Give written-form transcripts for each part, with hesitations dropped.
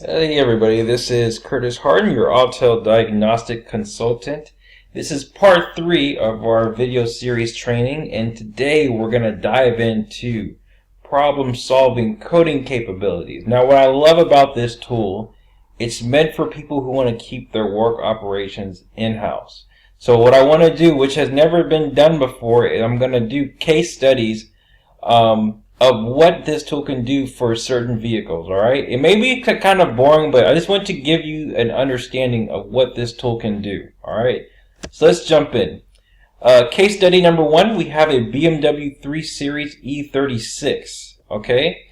Hey everybody, this is Curtis Harden, your Autel Diagnostic Consultant. This is part 3 of our video series training, and today we're going to dive into problem-solving coding capabilities. Now, what I love about this tool, it's meant for people who want to keep their work operations in-house. So what I want to do, which has never been done before, is I'm going to do case studies of what this tool can do for certain vehicles. Alright, it may be kind of boring, but I just want to give you an understanding of what this tool can do. Alright, so let's jump in. Case study number 1, we have a BMW 3 Series E36. Okay,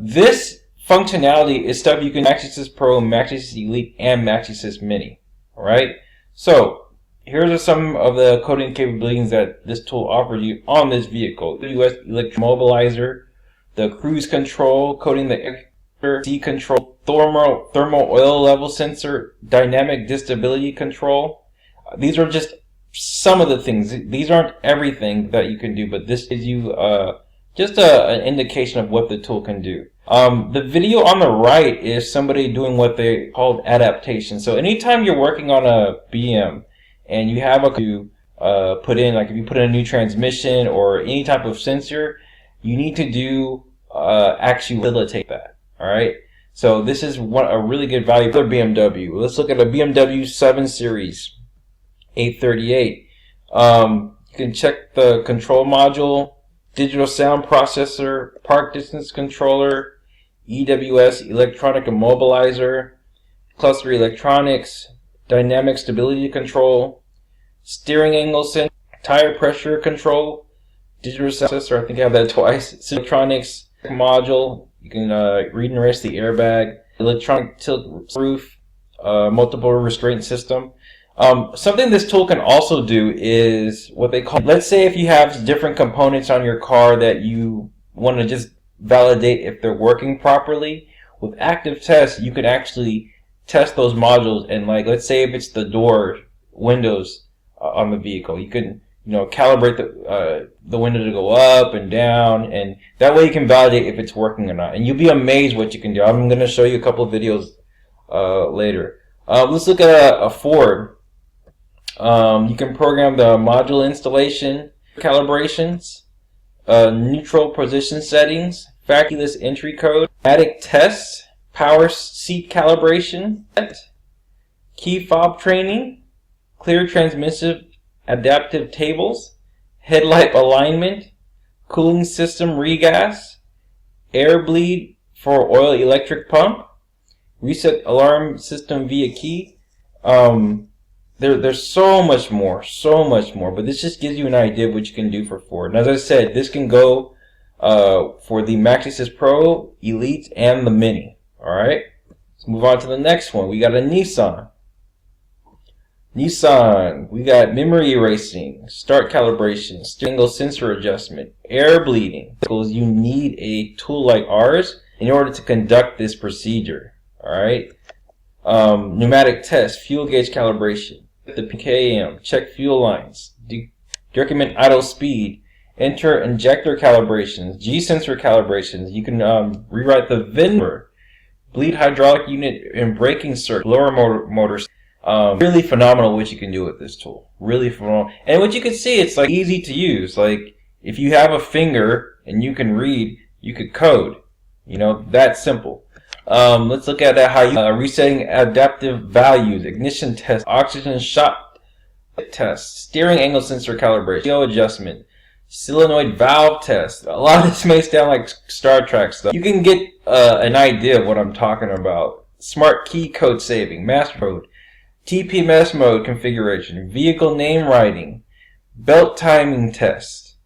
this functionality is stuff you can Maxisys Pro, Maxisys Elite, and Maxisys Mini. Alright, so here's some of the coding capabilities that this tool offers you on this vehicle. The US electromobilizer, the cruise control, coding the C control, thermal oil level sensor, dynamic distability control. These are just some of the things. These aren't everything that you can do, but this gives you just an indication of what the tool can do. The video on the right is somebody doing what they called adaptation. So anytime you're working on a BM, and you have to put in, like if you put in a new transmission or any type of sensor, you need to do actually facilitate that. Alright, so this is a really good value for BMW. Let's look at a BMW 7 Series 838. You can check the control module, digital sound processor, park distance controller, EWS electronic immobilizer, cluster electronics, dynamic stability control, steering angle sensor, tire pressure control, digital processor, I think I have that twice, electronics module, you can read and rest the airbag, electronic tilt roof, multiple restraint system. Something this tool can also do is what they call, let's say if you have different components on your car that you want to just validate if they're working properly, with active tests you can actually test those modules, and like let's say if it's the door windows on the vehicle, you can calibrate the window to go up and down, and that way you can validate if it's working or not, and you'll be amazed what you can do. I'm going to show you a couple of videos later. Let's look at a Ford. You can program the module installation, calibrations, neutral position settings, factoryless entry code, automatic tests, power seat calibration, key fob training, clear transmissive adaptive tables, headlight alignment, cooling system regas, air bleed for oil electric pump, reset alarm system via key. There's so much more, but this just gives you an idea of what you can do for Ford. And as I said, this can go for the Maxisys Pro, Elite, and the Mini. Alright, let's move on to the next one. We got a Nissan. We got memory erasing, start calibration, steering angle sensor adjustment, air bleeding. You need a tool like ours in order to conduct this procedure. Alright, pneumatic test, fuel gauge calibration, the PKM, check fuel lines, document idle speed, enter injector calibrations, G sensor calibrations. You can rewrite the VIN number, bleed hydraulic unit and braking circuit, lower motors. Really phenomenal what you can do with this tool. Really phenomenal. And what you can see, it's like easy to use. Like if you have a finger and you can read, you could code. That simple. Let's look at how you resetting adaptive values, ignition test, oxygen shot test, steering angle sensor calibration, CO adjustment, solenoid valve test. A lot of this may sound like Star Trek stuff. You can get an idea of what I'm talking about. Smart key code saving, master mode, TPMS mode configuration, vehicle name writing, belt timing test.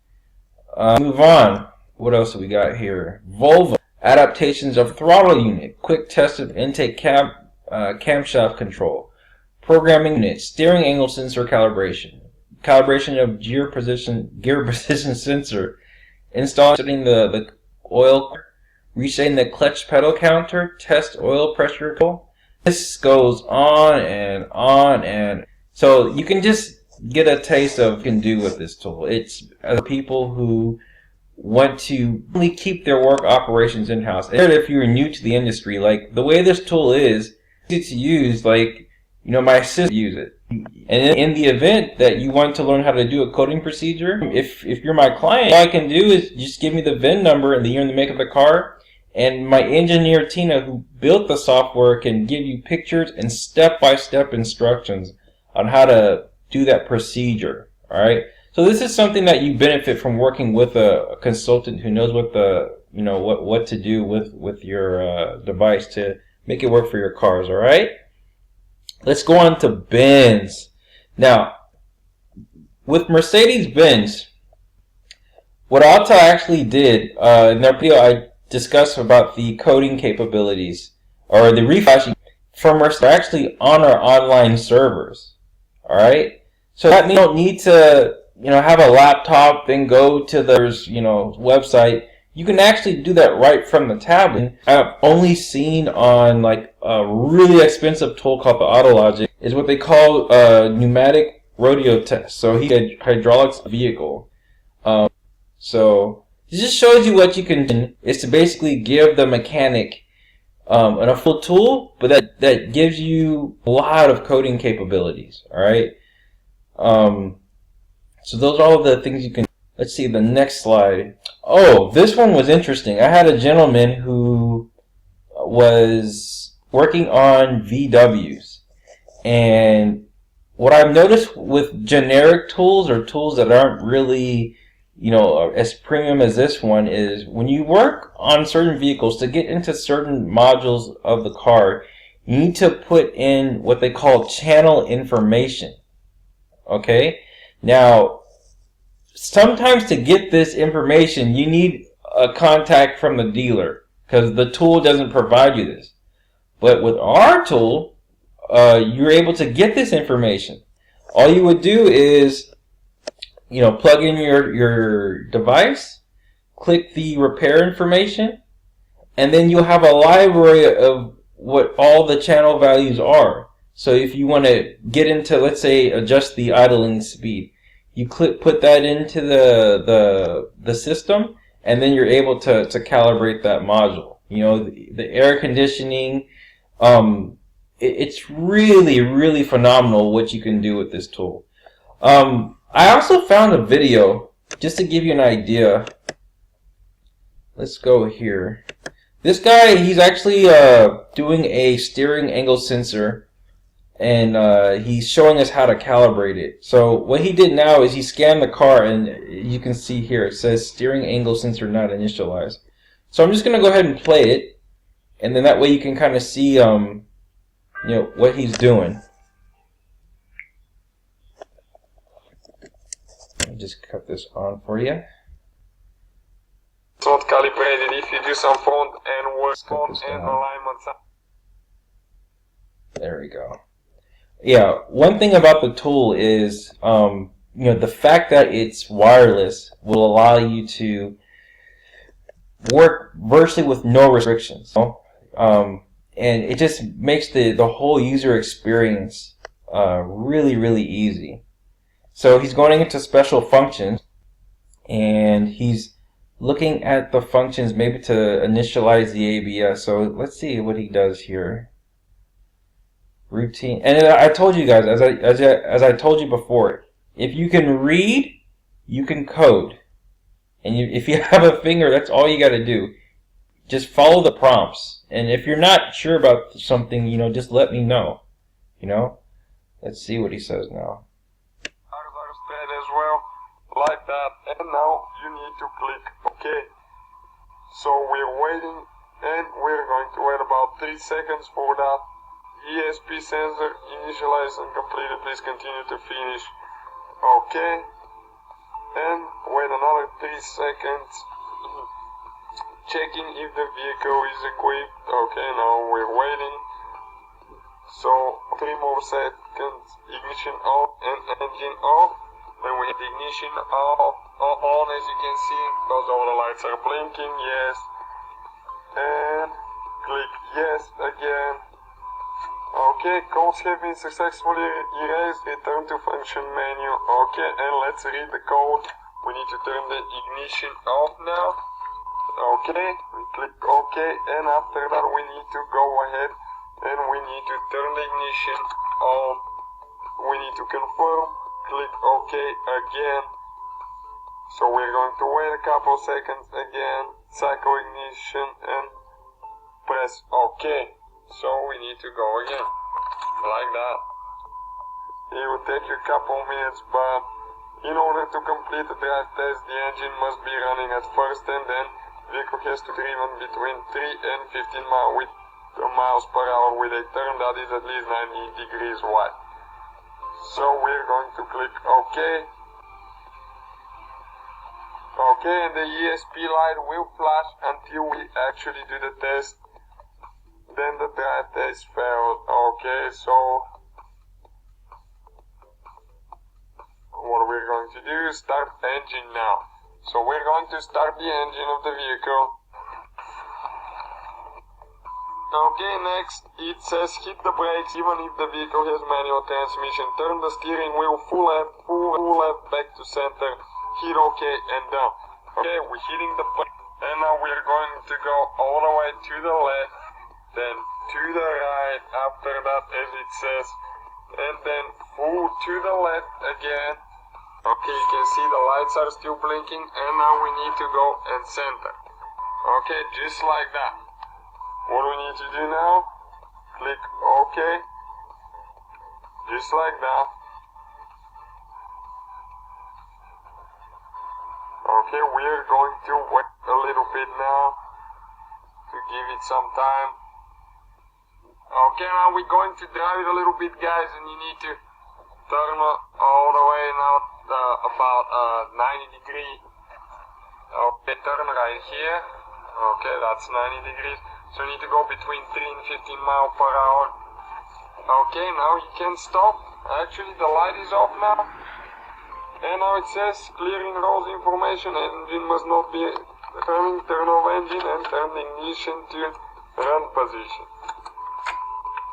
Move on. What else do we got here? Volvo, adaptations of throttle unit, quick test of intake camshaft control, programming unit, steering angle sensor calibration, calibration of gear position sensor, installing the oil, resetting the clutch pedal counter, test oil pressure control. This goes on and on, and so you can just get a taste of what you can do with this tool. It's as people who want to really keep their work operations in-house. If you're new to the industry, like the way this tool is easy to use, like, you know, my assistant use it. And in the event that you want to learn how to do a coding procedure, if you're my client, all I can do is just give me the VIN number and the year and the make of the car, and my engineer Tina, who built the software, can give you pictures and step-by-step instructions on how to do that procedure. All right. So this is something that you benefit from working with a consultant who knows what what to do with your device to make it work for your cars. All right. Let's go on to Benz. Now, with Mercedes-Benz, what Autel actually did in their video, I discussed about the coding capabilities or the reflashing from Mercedes actually on our online servers. All right. So that means you don't need to have a laptop, then go to the website. You can actually do that right from the tablet. I've only seen on like a really expensive tool called the Autel is what they call pneumatic rodeo test. So he had hydraulics vehicle. So it just shows you what you can do is to basically give the mechanic a full tool, but that gives you a lot of coding capabilities. All right. So those are all the things you can. Let's see the next slide. Oh, this one was interesting. I had a gentleman who was working on VWs, and what I've noticed with generic tools or tools that aren't really as premium as this one is when you work on certain vehicles to get into certain modules of the car, you need to put in what they call channel information. Okay? Now, sometimes to get this information, you need a contact from the dealer because the tool doesn't provide you this. But with our tool, you're able to get this information. All you would do is, plug in your device, click the repair information, and then you'll have a library of what all the channel values are. So if you want to get into, let's say, adjust the idling speed, you put that into the system, and then you're able to calibrate that module. The air conditioning, it's really, really phenomenal what you can do with this tool. I also found a video, just to give you an idea. Let's go here. This guy, he's actually doing a steering angle sensor, and he's showing us how to calibrate it. So what he did now is he scanned the car, and you can see here it says steering angle sensor not initialized. So I'm just going to go ahead and play it, and then that way you can kind of see what he's doing. Let me just cut this on for you. It's not calibrated if you do some font and word font and alignment. There we go. Yeah, one thing about the tool is, the fact that it's wireless will allow you to work virtually with no restrictions. And it just makes the whole user experience really, really easy. So he's going into special functions, and he's looking at the functions maybe to initialize the ABS. So let's see what he does here. Routine, and I told you guys, as I told you before, if you can read, you can code, and if you have a finger, that's all you got to do. Just follow the prompts, and if you're not sure about something, just let me know. Let's see what he says now. As well, like that, and now you need to click OK. So we're waiting, and we're going to wait about 3 seconds for that. ESP sensor initialized and completed. Please continue to finish. Okay. And wait another 3 seconds. Checking if the vehicle is equipped. Okay, now we're waiting. So 3 more seconds. Ignition off and engine off. Then we hit ignition on, as you can see. Those all the lights are blinking. Yes. And click yes again. Okay, codes have been successfully erased. Return to function menu. Okay, and let's read the code We need to turn the ignition off now. Okay, we click OK, and after that we need to go ahead and we need to turn the ignition on. We need to confirm, click OK again. So we're going to wait a couple seconds again, cycle ignition and press OK. So we need to go again, like that. It will take you a couple minutes, but in order to complete the drive test, the engine must be running at first, and then the vehicle has to driven between 3 and 15 miles per hour with a turn that is at least 90 degrees wide. So we're going to click OK. OK, and the ESP light will flash until we actually do the test. Then the drive test failed. Okay, so what we're going to do is start engine now. So we're going to start the engine of the vehicle. Okay, next it says hit the brakes even if the vehicle has manual transmission. Turn the steering wheel full left back to center. Hit OK and down. Okay, we're hitting the brake, and now we're going to go all the way to the left, then to the right, after that as it says, and then full to the left again. Okay, you can see the lights are still blinking, and now we need to go and center. Okay, just like that. What do we need to do now? Click OK, just like that. Okay, we are going to wait a little bit now to give it some time. Okay, now we're going to drive it a little bit, guys, and you need to turn all the way now about 90 degrees. Okay, turn right here. Okay, that's 90 degrees. So you need to go between 3 and 15 miles per hour. Okay, now you can stop. Actually, the light is off now. And now it says clearing roles information, engine must not be running, turn off engine and turn the ignition to run position.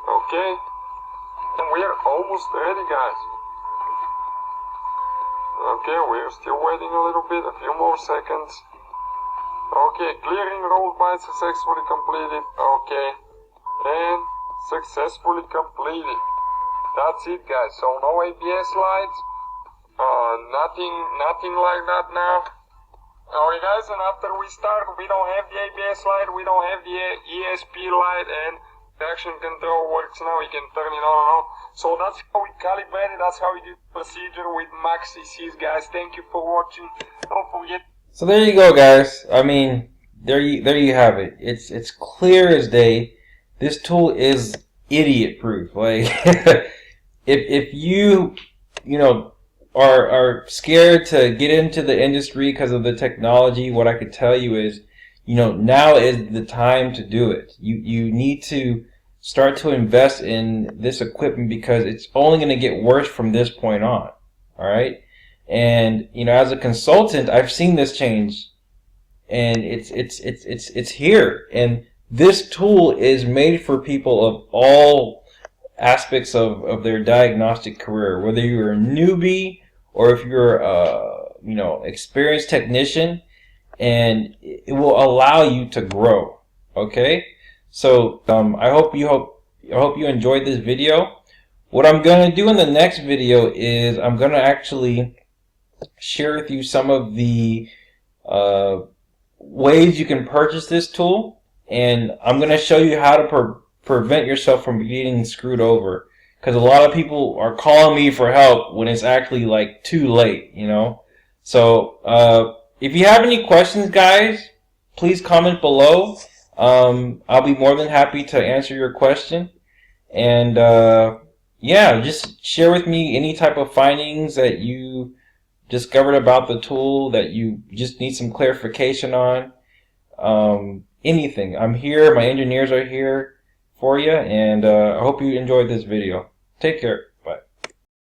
Okay, and we are almost ready, guys. Okay, we are still waiting a little bit, a few more seconds. Okay, clearing roll by successfully completed. Okay, and successfully completed. That's it, guys. So no ABS lights. Nothing like that now. Alright, guys, and after we start, we don't have the ABS light, we don't have the ESP light, and traction control works now. You can turn it on and off. So that's how we calibrate it. That's how we do the procedure with Maxisys, guys. Thank you for watching. Don't forget. So there you go, guys. I mean, there you have it. It's clear as day. This tool is idiot proof. Like if you are scared to get into the industry because of the technology, what I could tell you is, now is the time to do it. You need to start to invest in this equipment because it's only going to get worse from this point on. All right. And, as a consultant, I've seen this change, and it's here. And this tool is made for people of all aspects of their diagnostic career, whether you're a newbie or if you're experienced technician, and it will allow you to grow. Okay, so I hope you enjoyed this video. What I'm going to do in the next video is I'm going to actually share with you some of the ways you can purchase this tool, and I'm going to show you how to prevent yourself from getting screwed over, because a lot of people are calling me for help when it's actually like too late, So if you have any questions, guys, please comment below. I'll be more than happy to answer your question. And yeah, just share with me any type of findings that you discovered about the tool that you just need some clarification on. Anything. I'm here. My engineers are here for you, and I hope you enjoyed this video. Take care.